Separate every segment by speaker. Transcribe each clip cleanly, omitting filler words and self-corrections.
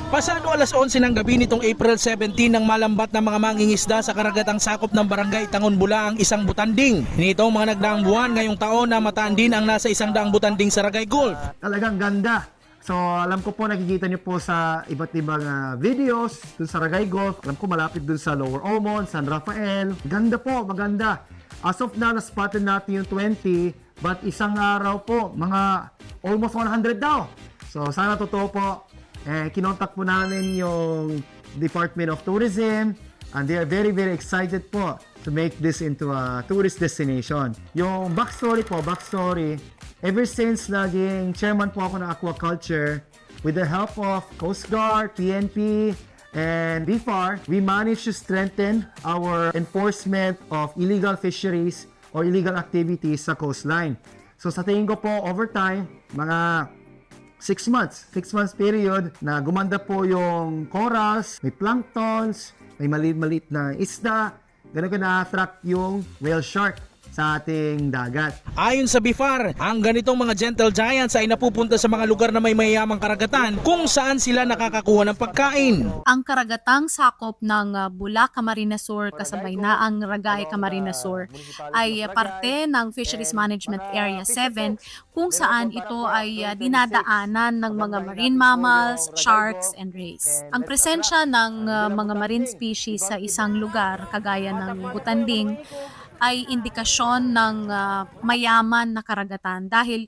Speaker 1: Pasado alas 11 ng gabi nitong April 17 nang malambat ng mga mangingisda sa karagatang sakop ng barangay Tangon Bula ang isang butanding. Nitong mga nagdaang buwan ngayong taon na mataan din ang nasa 100 butanding sa Ragay Gulf.
Speaker 2: Talagang ganda. So alam ko po nakikita niyo po sa iba't ibang videos dun sa Ragay Gulf. Alam ko malapit dun sa Lower Ormond, San Rafael. Ganda po, maganda. As of now, na-spotted natin yung 20, but isang araw po, mga almost 100 daw. So sana totoo po. Kinontak po namin yung Department of Tourism and they are very excited po to make this into a tourist destination. Yung backstory, ever since naging chairman po ako ng aquaculture, with the help of Coast Guard, PNP, and BFAR, we managed to strengthen our enforcement of illegal fisheries or illegal activities sa coastline. So sa tingin ko po, over time, mga 6 months period na gumanda po yung corals, may planktons, may maliit na isda, ganun ka na-attract yung whale shark sa ating dagat.
Speaker 1: Ayon sa BIFAR, ang ganitong mga gentle giants ay napupunta sa mga lugar na may mayamang karagatan kung saan sila nakakakuha ng pagkain.
Speaker 3: Ang karagatang sakop ng Bula, Camarines Sur kasabay na ang Ragay, Camarines Sur ay parte ng Fisheries Management Area 7 kung saan ito ay dinadaanan ng mga marine mammals, sharks, and rays. Ang presensya ng mga marine species sa isang lugar kagaya ng Butanding ay indikasyon ng mayaman na karagatan dahil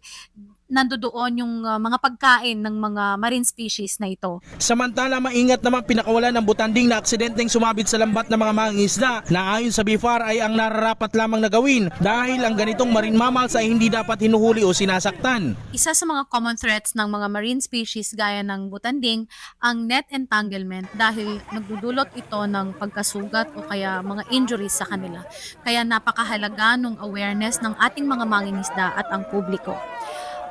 Speaker 3: nandoon yung mga pagkain ng mga marine species na ito.
Speaker 1: Samantala, maingat naman pinakawalan ng butanding na aksidenteng sumabit sa lambat ng mga mangingisda na ayon sa BIFAR ay ang nararapat lamang na gawin dahil ang ganitong marine mammals ay hindi dapat hinuhuli o sinasaktan.
Speaker 3: Isa sa mga common threats ng mga marine species gaya ng butanding ang net entanglement dahil nagdudulot ito ng pagkasugat o kaya mga injuries sa kanila. Kaya napakahalaga ng awareness ng ating mga mangingisda at ang publiko.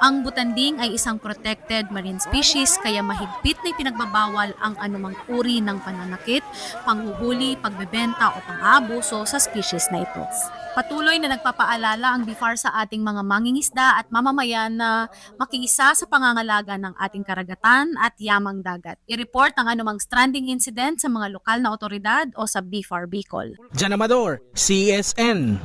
Speaker 3: Ang butanding ay isang protected marine species kaya mahigpit na ipinagbabawal ang anumang uri ng pananakit, panghuhuli, pagbebenta o pang-aabuso sa species na ito. Patuloy na nagpapaalala ang BIFAR sa ating mga mangingisda at mamamayan na makiisa sa pangangalaga ng ating karagatan at yamang dagat. I-report ang anumang stranding incident sa mga lokal na otoridad o sa BIFAR Bicol.
Speaker 1: Jan Amador, CSN.